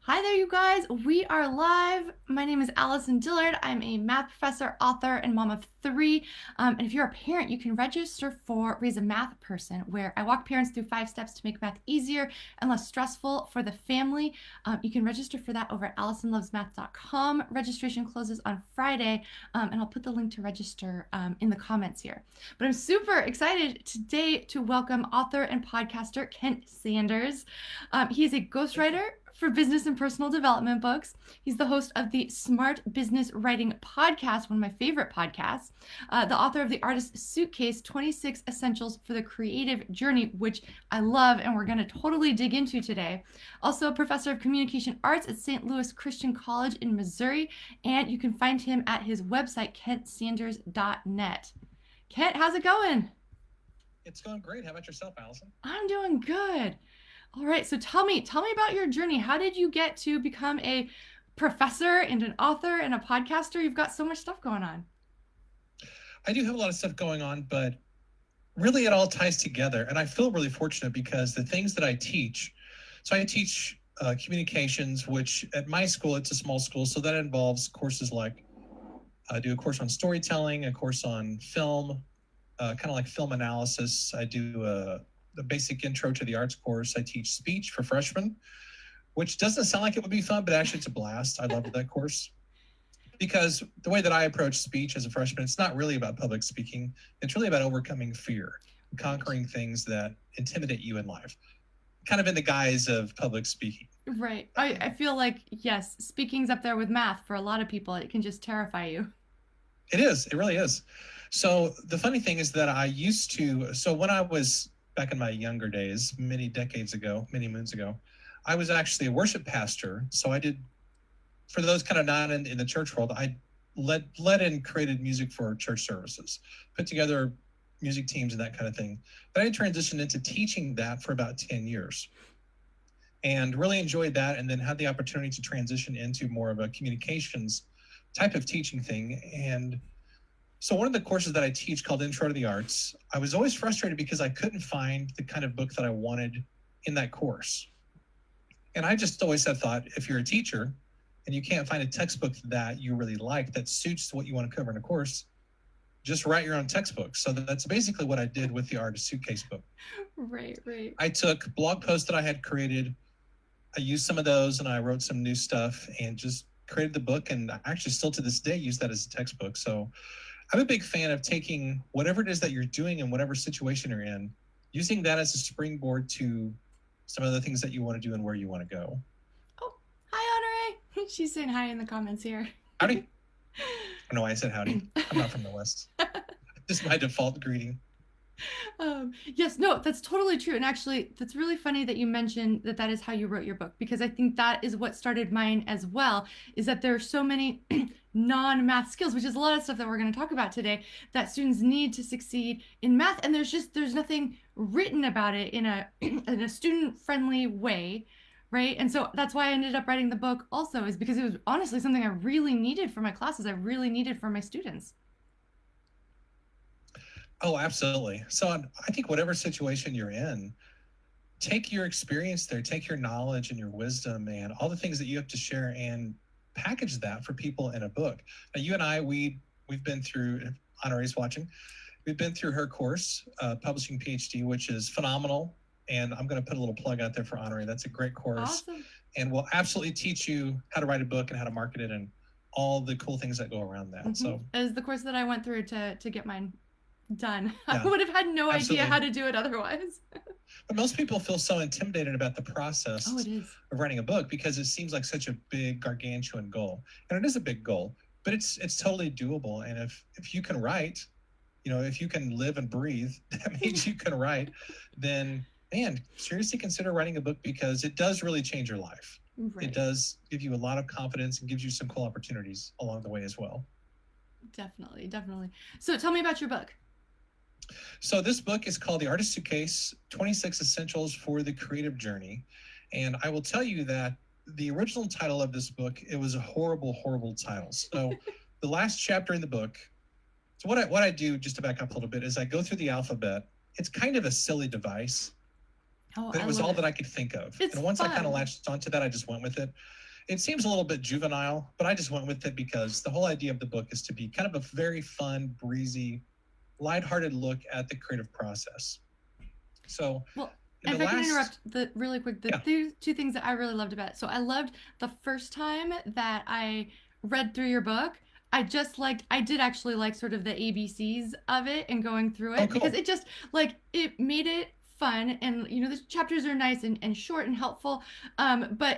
Hi there, you guys. We are live. My name is Allison Dillard. I'm a math professor, author, and mom of three. And if you're a parent, you can register for Raise a Math Person, where I walk parents through 5 steps to make math easier and less stressful for the family. You can register for that over at AllisonLovesMath.com. Registration closes on Friday, and I'll put the link to register in the comments here. But I'm super excited today to welcome author and podcaster Kent Sanders. He is a ghostwriter for business and personal development books. He's the host of the Smart Business Writing Podcast, one of my favorite podcasts. The author of the artist Suitcase, 26 Essentials for the Creative Journey, which I love and we're going to totally dig into today. Also a professor of communication arts at St. Louis Christian College in Missouri. And you can find him at his website, kentsanders.net. Kent, how's it going? It's going great. How about yourself, Allison? I'm doing good. All right, so tell me about your journey. How did you get to become a professor and an author and a podcaster? You've got so much stuff going on. I do have a lot of stuff going on, but really it all ties together. And I feel really fortunate because the things that I teach, so I teach communications, which at my school, it's a small school. So that involves courses like I do a course on storytelling, a course on film, kind of like film analysis. I do the basic intro to the arts course. I teach speech for freshmen, which doesn't sound like it would be fun, but actually it's a blast. I love that course because the way that I approach speech as a freshman, it's not really about public speaking. It's really about overcoming fear, conquering things that intimidate you in life, kind of in the guise of public speaking. Right. I feel like, yes, speaking's up there with math for a lot of people. It can just terrify you. It is. It really is. So the funny thing is that so when I was back in my younger days, many moons ago, I was actually a worship pastor. So I did, for those kind of not in the church world, I led and created music for church services, put together music teams and that kind of thing. But I transitioned into teaching that for about 10 years and really enjoyed that, and then had the opportunity to transition into more of a communications type of teaching thing. And so one of the courses that I teach called Intro to the Arts, I was always frustrated because I couldn't find the kind of book that I wanted in that course. And I just always had thought, if you're a teacher and you can't find a textbook that you really like that suits what you want to cover in a course, just write your own textbook. So that's basically what I did with the Artist Suitcase book. Right. I took blog posts that I had created, I used some of those, and I wrote some new stuff and just created the book. And I actually still to this day use that as a textbook. So I'm a big fan of taking whatever it is that you're doing in whatever situation you're in, using that as a springboard to some of the things that you want to do and where you want to go. Oh, hi, Honore. She's saying hi in the comments here. Howdy. I know I said howdy. I'm not from the West. This is my default greeting. Yes, no, that's totally true. And actually, that's really funny that you mentioned that is how you wrote your book, because I think that is what started mine as well, is that there are so many non-math skills, which is a lot of stuff that we're going to talk about today, that students need to succeed in math. And there's nothing written about it in a student-friendly way. Right. And so that's why I ended up writing the book also, is because it was honestly something I really needed for my classes. I really needed for my students. Oh, absolutely. So I think whatever situation you're in, take your experience there, take your knowledge and your wisdom and all the things that you have to share and package that for people in a book. Now, you and I, we've been through, Honoree's watching, we've been through her course, Publishing PhD, which is phenomenal. And I'm going to put a little plug out there for Honoree. That's a great course. Awesome. And we'll absolutely teach you how to write a book and how to market it and all the cool things that go around that. Mm-hmm. So it was the course that I went through to get mine done. Yeah, I would have had no idea how to do it otherwise. But most people feel so intimidated about the process of writing a book because it seems like such a big gargantuan goal. And it is a big goal, but it's totally doable. And if you can write, if you can live and breathe, that means you can write, then man, seriously consider writing a book, because it does really change your life. Right. It does give you a lot of confidence and gives you some cool opportunities along the way as well. Definitely. So tell me about your book. So this book is called The Artist Suitcase, 26 Essentials for the Creative Journey. And I will tell you that the original title of this book, it was a horrible, horrible title. So the last chapter in the book, so what I do, just to back up a little bit, is I go through the alphabet. It's kind of a silly device. Oh, But I it was love all it. that I could think of. It's And once I kind of fun. latched onto that, I just went with it. It seems a little bit juvenile, but I just went with it because the whole idea of the book is to be kind of a very fun, breezy, lighthearted look at the creative process. So Well, in the if I can last, interrupt the really quick, the yeah, two things that I really loved about it. So I loved the first time that I read through your book. I did actually like sort of the ABCs of it and going through oh, it because cool. it just like it made it fun and the chapters are nice and short and helpful, but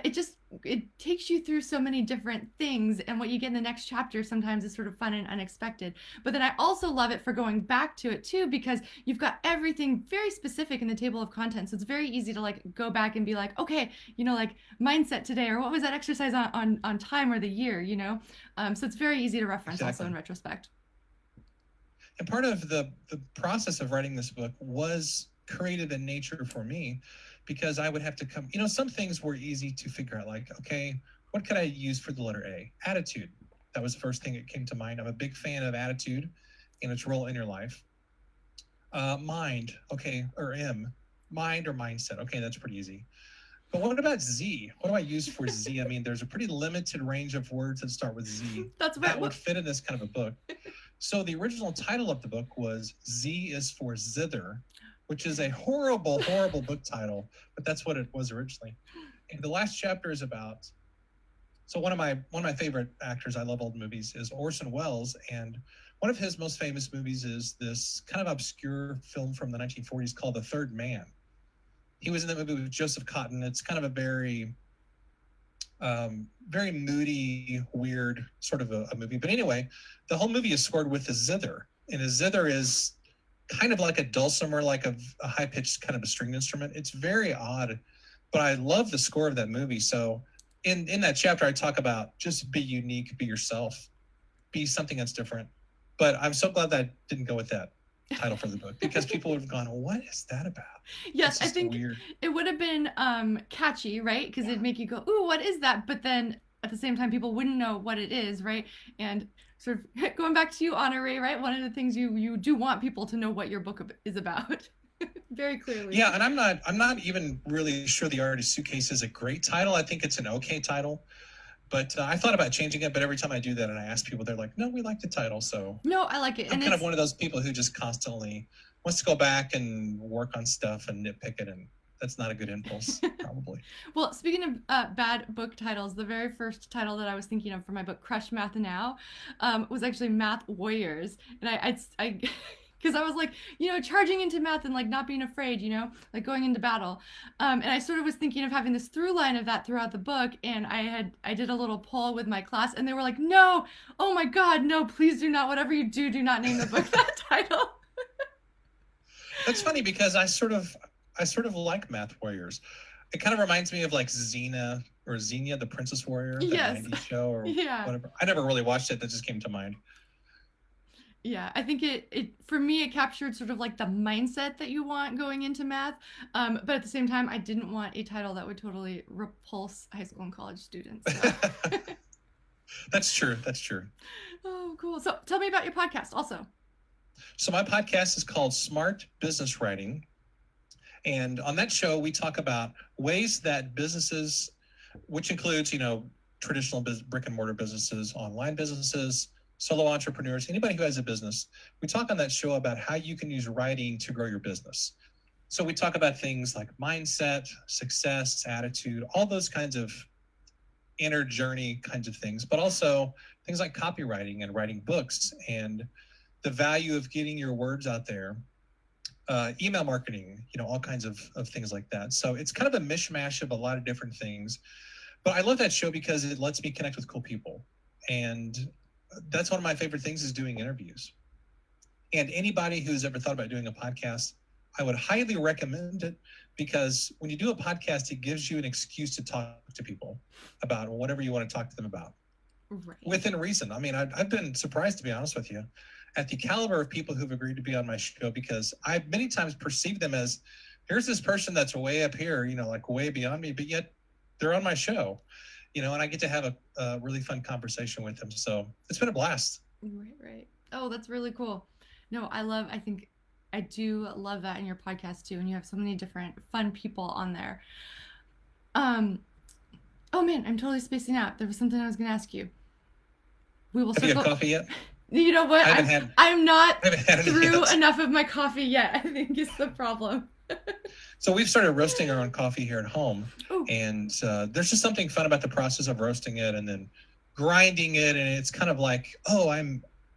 it takes you through so many different things, and what you get in the next chapter sometimes is sort of fun and unexpected. But then I also love it for going back to it too, because you've got everything very specific in the table of contents. So it's very easy to like go back and be like, okay, like mindset today, or what was that exercise on time or the year. So it's very easy to reference also Exactly. in retrospect. And part of the process of writing this book was creative in nature for me because I would have to come, some things were easy to figure out, like, okay, what could I use for the letter A? Attitude. That was the first thing that came to mind. I'm a big fan of attitude and its role in your life. Mind, okay, or M, mind or mindset. Okay, that's pretty easy. But what about Z? What do I use for Z? I mean, there's a pretty limited range of words that start with Z That's right. that would fit in this kind of a book. So the original title of the book was Z is for Zither, which is a horrible, horrible book title, but that's what it was originally. And the last chapter is about, so one of my favorite actors, I love old movies, is Orson Welles, and one of his most famous movies is this kind of obscure film from the 1940s called The Third Man. He was in that movie with Joseph Cotton. It's kind of a very moody, weird sort of a movie. But anyway, the whole movie is scored with a zither, and a zither is kind of like a dulcimer, like a high pitched kind of a stringed instrument. It's very odd, but I love the score of that movie. So in that chapter, I talk about just be unique, be yourself, be something that's different. But I'm so glad that I didn't go with that title for the book because people would have gone, "What is that about?" Yes, It's I just think weird. it would have been catchy, right? Because it'd make you go, "Ooh, what is that?" But then at the same time, people wouldn't know what it is, right? And sort of going back to you, Honore, right? One of the things you do want people to know what your book is about, very clearly. Yeah, and I'm not even really sure the artist Suitcase is a great title. I think it's an okay title, but I thought about changing it. But every time I do that and I ask people, they're like, "No, we like the title." So No, I like it, I'm and kind of it's one of those people who just constantly wants to go back and work on stuff and nitpick it, and that's not a good impulse, probably. well. Speaking of bad book titles, the very first title that I was thinking of for my book, Crush Math Now, was actually Math Warriors, and I because I was like, charging into math and like not being afraid, like going into battle. And I sort of was thinking of having this through line of that throughout the book. And I did a little poll with my class, and they were like, no, oh my God, no, please do not. Whatever you do, do not name the book that title. That's funny because I sort of like Math Warriors. It kind of reminds me of like Xena or Xenia, the Princess Warrior, that Yes, '90s show or yeah. whatever. I never really watched it. That just came to mind. Yeah, I think it for me it captured sort of like the mindset that you want going into math, but at the same time I didn't want a title that would totally repulse high school and college students. So, That's true. That's true. oh, cool. So tell me about your podcast also. So my podcast is called Smart Business Writing. And on that show, we talk about ways that businesses, which includes, traditional brick and mortar businesses, online businesses, solo entrepreneurs, anybody who has a business, we talk on that show about how you can use writing to grow your business. So we talk about things like mindset, success, attitude, all those kinds of inner journey kinds of things, but also things like copywriting and writing books and the value of getting your words out there, email marketing, all kinds of things like that. So it's kind of a mishmash of a lot of different things. But I love that show because it lets me connect with cool people. And that's one of my favorite things is doing interviews. And anybody who's ever thought about doing a podcast, I would highly recommend it because when you do a podcast, it gives you an excuse to talk to people about whatever you want to talk to them about Right. within reason. I mean, I've been surprised, to be honest with you, at the caliber of people who've agreed to be on my show because I've many times perceived them as here's this person that's way up here, like way beyond me, but yet they're on my show, and I get to have a really fun conversation with them. So it's been a blast. Right, right. Oh, that's really cool. No, I I do love that in your podcast too, and you have so many different fun people on there. Um, oh man, I'm totally spacing out. There was something I was going to ask you. We will Have you had circle. coffee yet? You know what? I haven't I'm had I'm not I haven't had any through yet. enough of my coffee yet. I think is the problem. So we've started roasting our own coffee here at home, Oh, and there's just something fun about the process of roasting it and then grinding it, and it's kind of like, oh,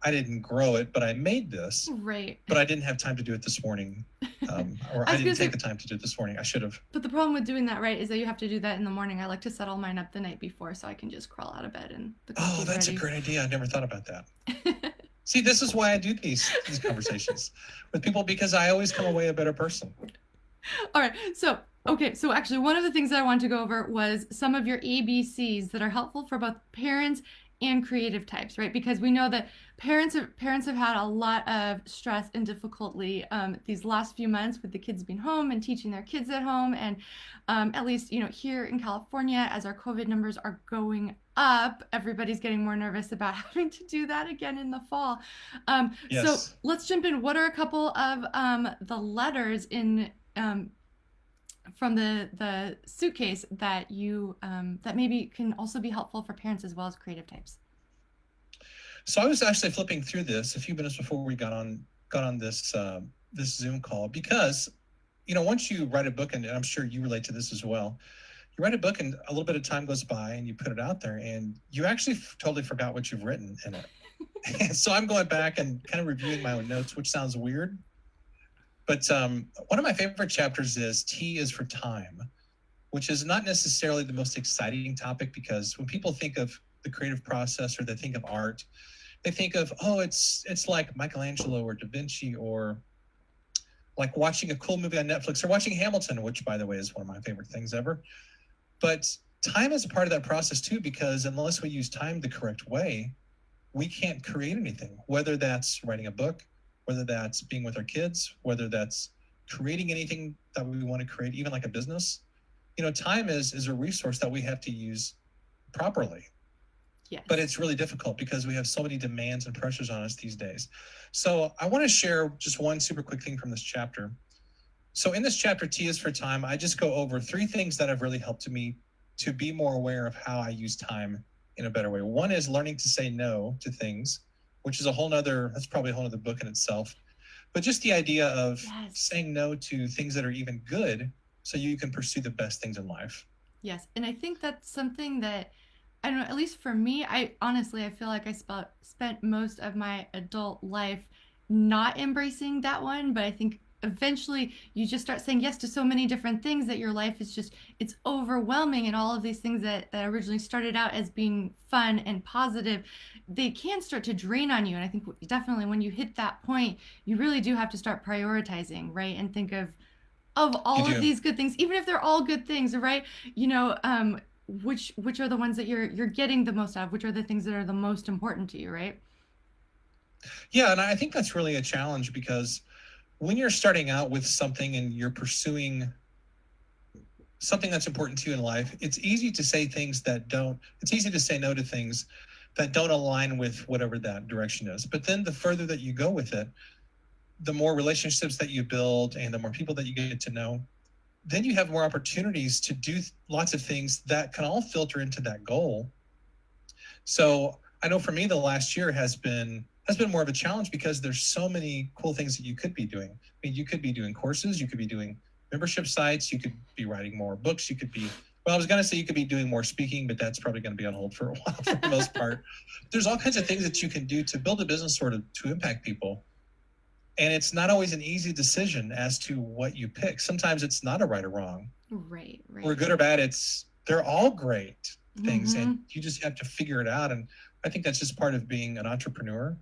I didn't grow it, but I made this, right. but I didn't have time to do it this morning, or I I was didn't gonna take say, the time to do it this morning. I should have. but the problem with doing that, right, is that you have to do that in the morning. I like to settle mine up the night before so I can just crawl out of bed and the Oh, coffee's that's a ready. great idea. I never thought about that. See, this is why I do these conversations with people, because I always come away a better person. All right. So, okay. So, actually, one of the things that I wanted to go over was some of your ABCs that are helpful for both parents and creative types, right? Because we know that parents have had a lot of stress and difficulty these last few months with the kids being home and teaching their kids at home, and at least here in California, as our COVID numbers are going up, everybody's getting more nervous about having to do that again in the fall. So Yes. let's jump in. What are a couple of the letters in from the suitcase that you that maybe can also be helpful for parents as well as creative types? So I was actually flipping through this a few minutes before we got on this Zoom call, because once you write a book, and I'm sure you relate to this as well, you write a book and a little bit of time goes by and you put it out there and you actually totally forgot what you've written in it. So I'm going back and kind of reviewing my own notes, which sounds weird. But one of my favorite chapters is T is for time, which is not necessarily the most exciting topic, because when people think of the creative process or they think of art, they think of, oh, it's like Michelangelo or Da Vinci, or like watching a cool movie on Netflix, or watching Hamilton, which, by the way, is one of my favorite things ever. But time is a part of that process too, because unless we use time the correct way, we can't create anything, whether that's writing a book, whether that's being with our kids, whether that's creating anything that we want to create, even like a business. Time is a resource that we have to use properly. Yes. But it's really difficult because we have so many demands and pressures on us these days. So I want to share just one super quick thing from this chapter. So in this chapter, T is for time, I just go over 3 things that have really helped me to be more aware of how I use time in a better way. One is learning to say no to things, which is that's probably a whole other book in itself. But just the idea of saying no to things that are even good so you can pursue the best things in life. Yes. And I think that's something that, I don't know, at least for me, I honestly, I feel like I spent most of my adult life not embracing that one. But I think eventually you just start saying yes to so many different things that your life is just, it's overwhelming. And all of these things that originally started out as being fun and positive, they can start to drain on you. And I think definitely when you hit that point, you really do have to start prioritizing, right? And think of all of these good things, even if they're all good things, right? Which are the ones that you're getting the most out of, which are the things that are the most important to you, right? Yeah, and I think that's really a challenge, because when you're starting out with something and you're pursuing something that's important to you in life, it's easy to say no to things that don't align with whatever that direction is. But then the further that you go with it, the more relationships that you build and the more people that you get to know, then you have more opportunities to do lots of things that can all filter into that goal. So I know for me, the last year has been more of a challenge, because there's so many cool things that you could be doing. I mean, you could be doing courses, you could be doing membership sites, you could be writing more books, I was going to say you could be doing more speaking, but that's probably going to be on hold for a while for the most part. There's all kinds of things that you can do to build a business, sort of to impact people. And it's not always an easy decision as to what you pick. Sometimes it's not a right or wrong. Right. Or good or bad, they're all great things, Mm-hmm. and you just have to figure it out. And I think that's just part of being an entrepreneur,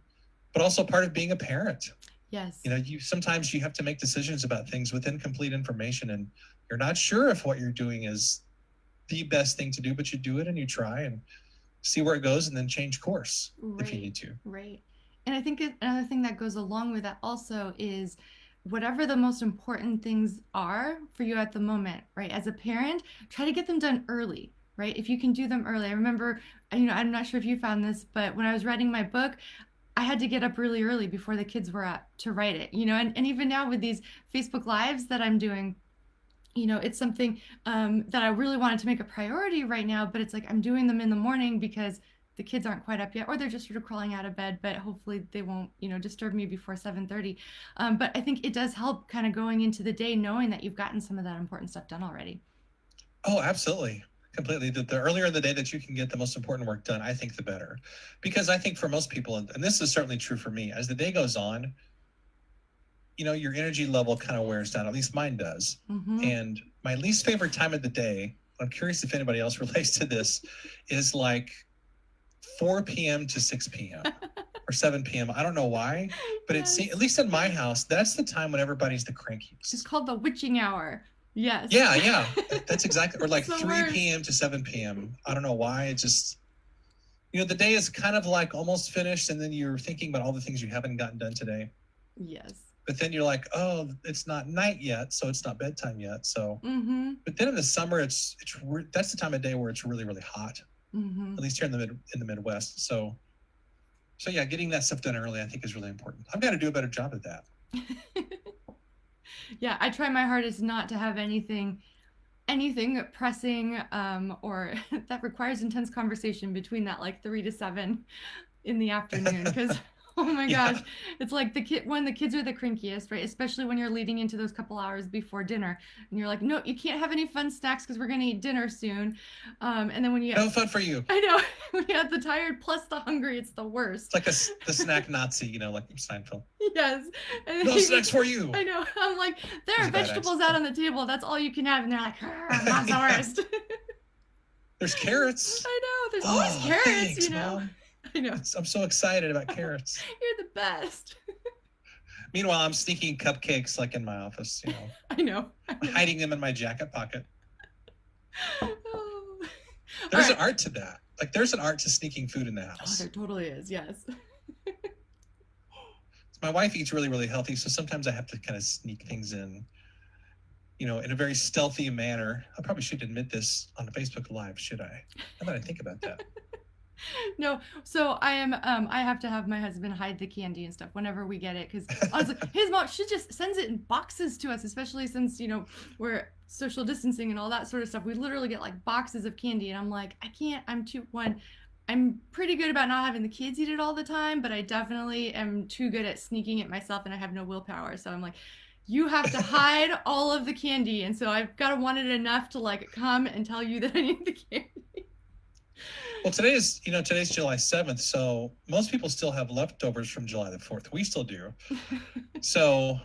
but also part of being a parent. Yes. Sometimes you have to make decisions about things with incomplete information, and you're not sure if what you're doing is the best thing to do, but you do it and you try and see where it goes, and then change course if you need to. Right. And I think another thing that goes along with that also is whatever the most important things are for you at the moment, right? As a parent, try to get them done early, right? If you can do them early. I remember, I'm not sure if you found this, but when I was writing my book, I had to get up really early before the kids were up to write it, you know, and even now with these Facebook Lives that I'm doing, you know, it's something that I really wanted to make a priority right now, but it's like I'm doing them in the morning because the kids aren't quite up yet, or they're just sort of crawling out of bed, but hopefully they won't, you know, disturb me before 7:30. But I think it does help kind of going into the day knowing that you've gotten some of that important stuff done already. Oh, absolutely. Completely. The earlier in the day that you can get the most important work done, I think the better. Because I think for most people, and this is certainly true for me, as the day goes on, you know, your energy level kind of wears down. At least mine does. Mm-hmm. And my least favorite time of the day, I'm curious if anybody else relates to this, is like 4 p.m. to 6 p.m. or 7 p.m. I don't know why, but Yes. at least in my house, that's the time when everybody's the crankiest. It's called the witching hour. Yes. Yeah, that's exactly, or like It's the 3 worst. p.m. to 7 p.m. I don't know why. It just, you know, the day is kind of like almost finished, and then you're thinking about all the things you haven't gotten done today. Yes. But then you're like, oh, it's not night yet, so it's not bedtime yet. So, Mm-hmm. but then in the summer, that's the time of day where it's really, really hot. Mm-hmm. At least here in the Midwest. So yeah, getting that stuff done early, I think, is really important. I've got to do a better job at that. Yeah, I try my hardest not to have anything pressing or that requires intense conversation between that like 3 to 7 in the afternoon because oh my Yeah. gosh, it's like when the kids are the crankiest, right? Especially when you're leading into those couple hours before dinner and you're like, no, you can't have any fun snacks because we're gonna eat dinner soon. And then when you No fun for you. I know, when you have the tired plus the hungry, it's the worst. It's like the snack Nazi, you know, like from Seinfeld. Yes. And No snacks for you. I know. I'm like, there There's are a bad vegetables accent. out on the table. That's all you can have. And they're like, mom's the worst. There's carrots. I know. There's always Oh, carrots, thanks, you know. Mom. I know. I'm so excited about carrots. You're the best. Meanwhile, I'm sneaking cupcakes like in my office, you know, I know. hiding them in my jacket pocket. Oh. There's All an art to that. Like, there's an art to sneaking food in the Oh, house. there totally is. Yes. My wife eats really, really healthy, so sometimes I have to kind of sneak things in, you know, in a very stealthy manner. I probably should admit this on a Facebook Live, should I? Now that I think about that. No, so I have to have my husband hide the candy and stuff whenever we get it because I was like, his mom, she just sends it in boxes to us, especially since, you know, we're social distancing and all that sort of stuff. We literally get like boxes of candy and I'm like, I can't, I'm pretty good about not having the kids eat it all the time, but I definitely am too good at sneaking it myself and I have no willpower. So I'm like, you have to hide all of the candy. And so I've got to want it enough to like come and tell you that I need the candy. Well, today's July 7th, so most people still have leftovers from July the 4th. We still do. So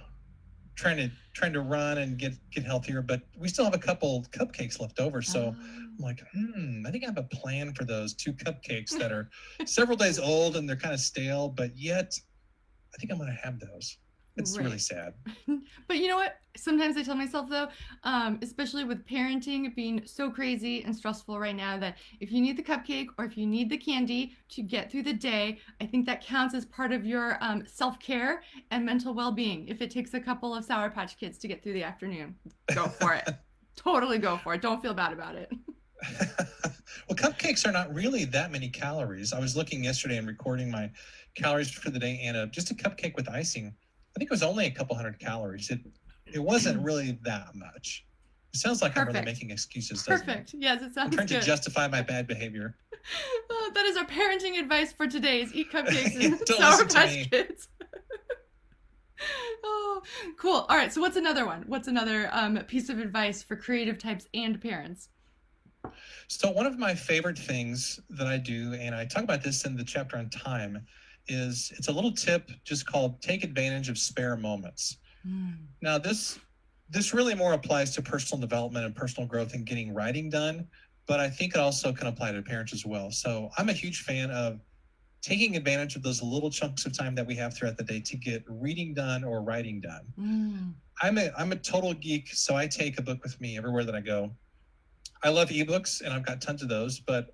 trying to run and get healthier, but we still have a couple cupcakes left over. So I'm like, I think I have a plan for those 2 cupcakes that are several days old and they're kind of stale, but yet I think I'm going to have those. It's Right. really sad. But you know what? Sometimes I tell myself though, especially with parenting being so crazy and stressful right now, that if you need the cupcake or if you need the candy to get through the day, I think that counts as part of your self-care and mental well-being. If it takes a couple of Sour Patch Kids to get through the afternoon, go for it. Totally go for it. Don't feel bad about it. Well, cupcakes are not really that many calories. I was looking yesterday and recording my calories for the day, and just a cupcake with icing, I think it was only a couple hundred calories. It wasn't really that much. It sounds like I'm really Perfect. making excuses, doesn't it? Perfect. Yes, it I'm sounds trying good. to justify my bad behavior. Oh, that is our parenting advice for today: is eat cupcakes and Don't Sour listen to Patch me. Kids. Oh, cool. All right. So what's another one? What's another piece of advice for creative types and parents? So one of my favorite things that I do, and I talk about this in the chapter on time, is it's a little tip just called take advantage of spare moments. Now this really more applies to personal development and personal growth and getting writing done, but I think it also can apply to parents as well. So I'm a huge fan of taking advantage of those little chunks of time that we have throughout the day to get reading done or writing done. I'm a total geek, so I take a book with me everywhere that I go. I love ebooks and I've got tons of those, but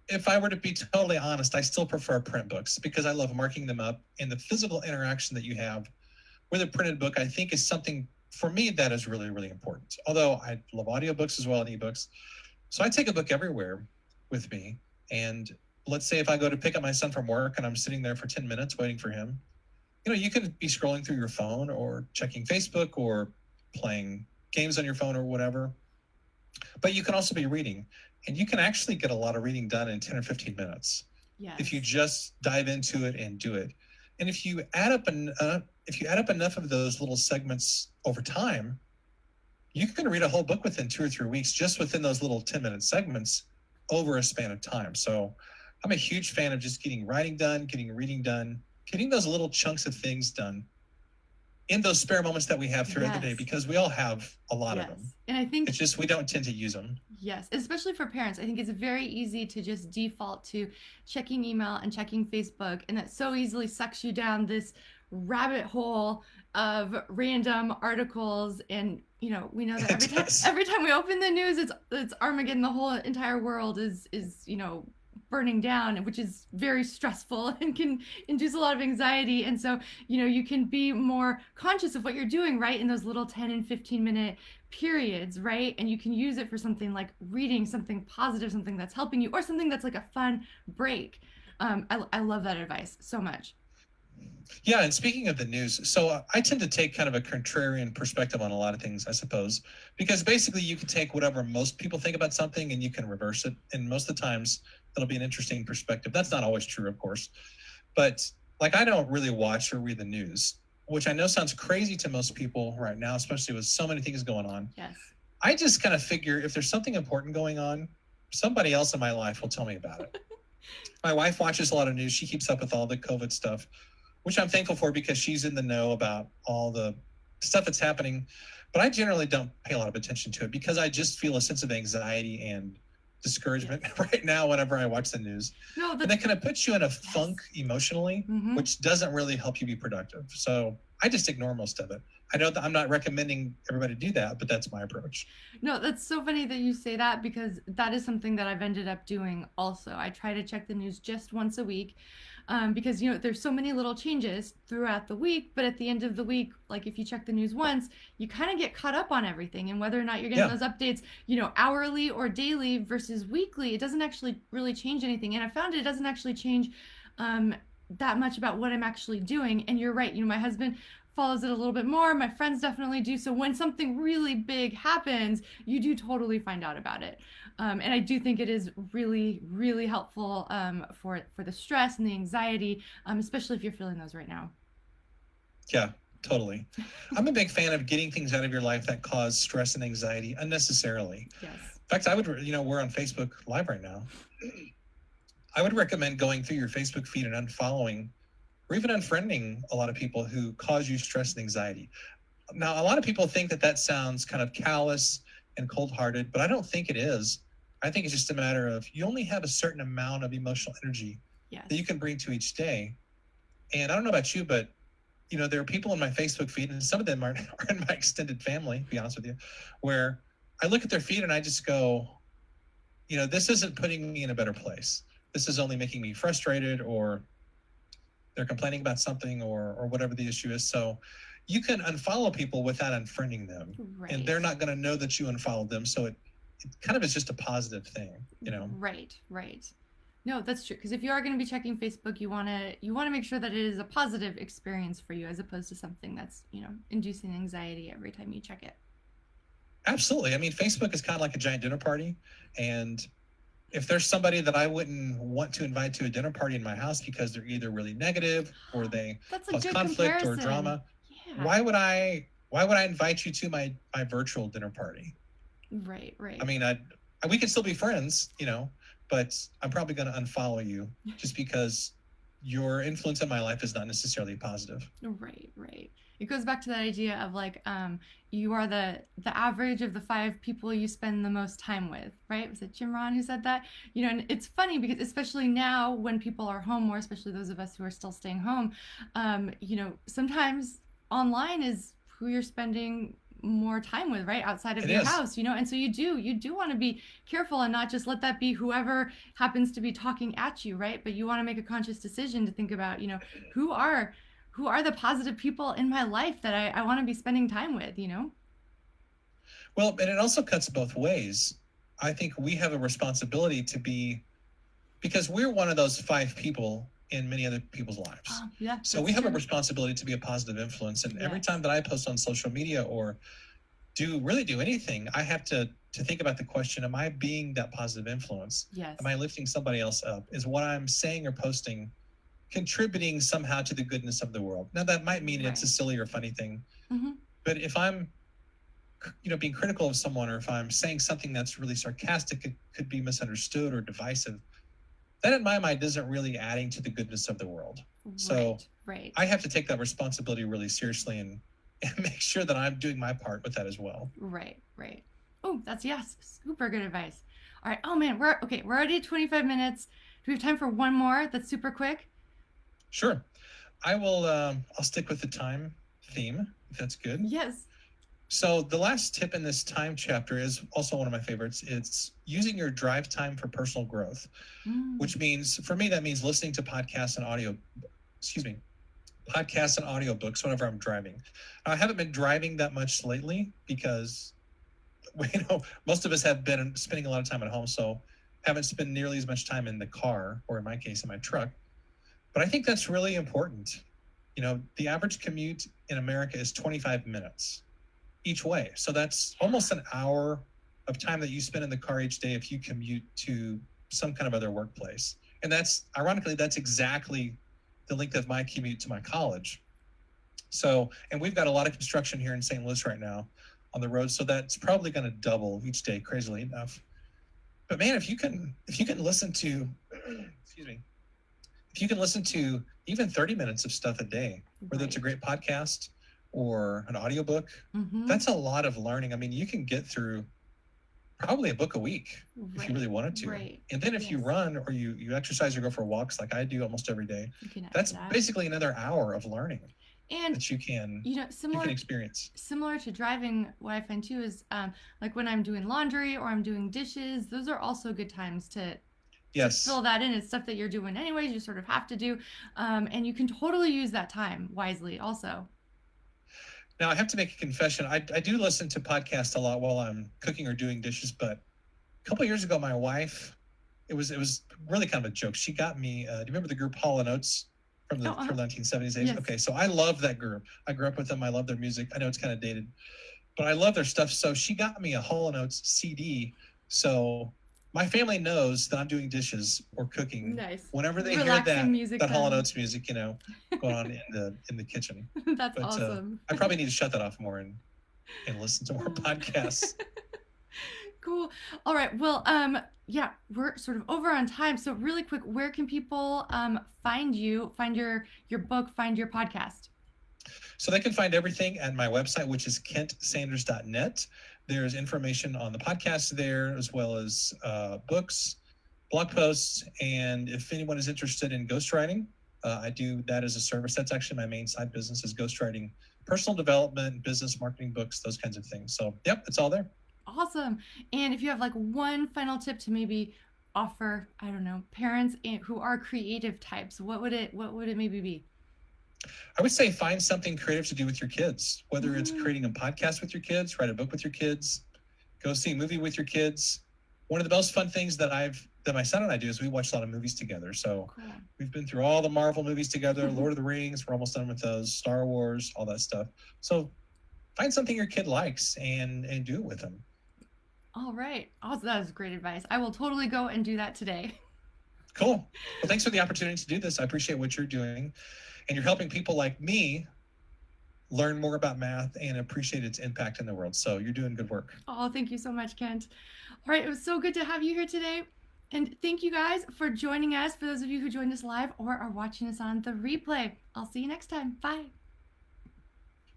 if I were to be totally honest, I still prefer print books because I love marking them up, and the physical interaction that you have with a printed book, I think, is something for me that is really, really important. Although I love audiobooks as well and ebooks. So I take a book everywhere with me, and let's say if I go to pick up my son from work and I'm sitting there for 10 minutes waiting for him, you can be scrolling through your phone or checking Facebook or playing games on your phone or whatever. But you can also be reading, and you can actually get a lot of reading done in 10 or 15 minutes if you Yes. just dive into it and do it. And if you add up enough of those little segments over time, you can read a whole book within 2 or 3 weeks just within those little 10-minute segments over a span of time. So I'm a huge fan of just getting writing done, getting reading done, getting those little chunks of things done in those spare moments that we have throughout the day, Yes. because we all have a lot of them. Yes. And I think It's just we don't tend to use them. yes, especially for parents. I think it's very easy to just default to checking email and checking Facebook, and that so easily sucks you down this rabbit hole of random articles. And we know that It does. every time we open the news, it's Armageddon. The whole entire world is burning down, which is very stressful and can induce a lot of anxiety. And so you can be more conscious of what you're doing, right, in those little 10 and 15-minute periods, right? And you can use it for something like reading something positive, something that's helping you, or something that's like a fun break. I love that advice so much. Yeah, and speaking of the news, so I tend to take kind of a contrarian perspective on a lot of things, I suppose, because basically you can take whatever most people think about something and you can reverse it. And most of the times it'll be an interesting perspective. That's not always true, of course. But like, I don't really watch or read the news, which I know sounds crazy to most people right now, especially with so many things going on. Yes. I just kind of figure if there's something important going on, somebody else in my life will tell me about it. My wife watches a lot of news. She keeps up with all the COVID stuff, which I'm thankful for because she's in the know about all the stuff that's happening. But I generally don't pay a lot of attention to it because I just feel a sense of anxiety and discouragement Yes. right now whenever I watch the news. No, And that's that kind of puts you in a yes. funk emotionally, Mm-hmm. which doesn't really help you be productive. So I just ignore most of it. I know that I'm not recommending everybody do that, but that's my approach. No, that's so funny that you say that, because that is something that I've ended up doing also. I try to check the news just once a week, because there's so many little changes throughout the week. But at the end of the week, like if you check the news once, you kind of get caught up on everything, and whether or not you're getting Yeah. those updates, hourly or daily versus weekly, it doesn't actually really change anything. And I found it doesn't actually change um, that much about what I'm actually doing. And you're right. My husband follows it a little bit more. My friends definitely do. So when something really big happens, you do totally find out about it. And I do think it is really, really helpful for the stress and the anxiety, especially if you're feeling those right now. Yeah, totally. I'm a big fan of getting things out of your life that cause stress and anxiety unnecessarily. Yes. In fact, we're on Facebook Live right now. I would recommend going through your Facebook feed and unfollowing or even unfriending a lot of people who cause you stress and anxiety. Now, a lot of people think that that sounds kind of callous and cold-hearted, but I don't think it is. I think it's just a matter of you only have a certain amount of emotional energy Yes. that you can bring to each day. And I don't know about you, but there are people in my Facebook feed, and some of them are in my extended family, to be honest with you, where I look at their feed and I just go, this isn't putting me in a better place. This is only making me frustrated, or they're complaining about something, or whatever the issue is. So you can unfollow people without unfriending them, Right. and they're not going to know that you unfollowed them. So it kind of is just a positive thing, Right. Right. No, that's true. Because if you are going to be checking Facebook, you want to make sure that it is a positive experience for you, as opposed to something that's inducing anxiety every time you check it. Absolutely. I mean, Facebook is kind of like a giant dinner party, and if there's somebody that I wouldn't want to invite to a dinner party in my house because they're either really negative or they That's a cause good conflict or comparison. drama, Yeah. why would I invite you to my virtual dinner party? Right. Right. I mean, we can still be friends, but I'm probably going to unfollow you just because your influence in my life is not necessarily positive. Right. Right. It goes back to that idea of like you are the average of the 5 people you spend the most time with, right? Was it Jim Rohn who said that? And it's funny because especially now when people are home more, especially those of us who are still staying home, sometimes online is who you're spending more time with, right, outside of your house, and so you do want to be careful and not just let that be whoever happens to be talking at you, right? But you want to make a conscious decision to think about who are the positive people in my life that I want to be spending time with. Well, and it also cuts both ways. I think we have a responsibility to be because we're one of those 5 people in many other people's lives. Yeah, So we that's have a true. responsibility to be a positive influence. And every Yes. time that I post on social media or do anything, I have to think about the question, am I being that positive influence? Yes. Am I lifting somebody else up? Is what I'm saying or posting contributing somehow to the goodness of the world? Now that might mean it's a Right. silly or funny thing, Mm-hmm. but if I'm being critical of someone, or if I'm saying something that's really sarcastic, it could be misunderstood or divisive, that in my mind isn't really adding to the goodness of the world. So Right. Right. I have to take that responsibility really seriously and make sure that I'm doing my part with that as well. Right. Right. Oh, that's yes. Super good advice. All right. Oh man, we're okay. We're already at 25 minutes. Do we have time for one more that's super quick? Sure. I will. I'll stick with the time theme, if that's good. Yes. So the last tip in this time chapter is also one of my favorites. It's using your drive time for personal growth, which means, for me, that means listening to podcasts and podcasts and audiobooks whenever I'm driving. I haven't been driving that much lately because, most of us have been spending a lot of time at home, so haven't spent nearly as much time in the car, or in my case, in my truck. But I think that's really important. The average commute in America is 25 minutes each way. So that's almost an hour of time that you spend in the car each day if you commute to some kind of other workplace. And that's exactly the length of my commute to my college. So, and we've got a lot of construction here in St. Louis right now on the road. So that's probably going to double each day, crazily enough. But man, if you can listen to, excuse me, if you can listen to even 30 minutes of stuff a day, whether it's a great podcast or an audiobook, that's a lot of learning. I mean, you can get through probably a book a week if you really wanted to. Right. And then if you run or you exercise or go for walks like I do almost every day, that's basically another hour of learning and that you can experience. Similar to driving, what I find too is like when I'm doing laundry or I'm doing dishes, those are also good times to fill that in. It's stuff that you're doing anyways, you sort of have to do, and you can totally use that time wisely also. Now, I have to make a confession. I do listen to podcasts a lot while I'm cooking or doing dishes, but a couple of years ago, my wife, it was really kind of a joke. She got me, do you remember the group Hall & Oates from the 1970s? Yes. Okay, so I love that group. I grew up with them. I love their music. I know it's kind of dated, but I love their stuff. So she got me a Hall & Oates CD. So my family knows that I'm doing dishes or cooking. Nice. Whenever they hear that Hall & Oates music, going on in the kitchen. That's awesome. I probably need to shut that off more and listen to more podcasts. Cool. All right. Well, yeah, we're sort of over on time. So really quick, where can people find you, find your book, find your podcast? So they can find everything at my website, which is kentsanders.net. There's information on the podcast there, as well as books, blog posts, and if anyone is interested in ghostwriting, I do that as a service. That's actually my main side business, is ghostwriting, personal development, business marketing books, those kinds of things. So, yep, it's all there. Awesome. And if you have like one final tip to maybe offer, I don't know, parents who are creative types, what would it maybe be? I would say find something creative to do with your kids, whether it's creating a podcast with your kids, write a book with your kids, go see a movie with your kids. One of the most fun things that my son and I do is we watch a lot of movies together. So we've been through all the Marvel movies together, Lord of the Rings, we're almost done with those, Star Wars, all that stuff. So find something your kid likes and do it with them. All right. Oh, that is great advice. I will totally go and do that today. Cool. Well, thanks for the opportunity to do this. I appreciate what you're doing. And you're helping people like me learn more about math and appreciate its impact in the world. So you're doing good work. Oh, thank you so much, Kent. All right. It was so good to have you here today. And thank you guys for joining us, for those of you who joined us live or are watching us on the replay. I'll see you next time. Bye.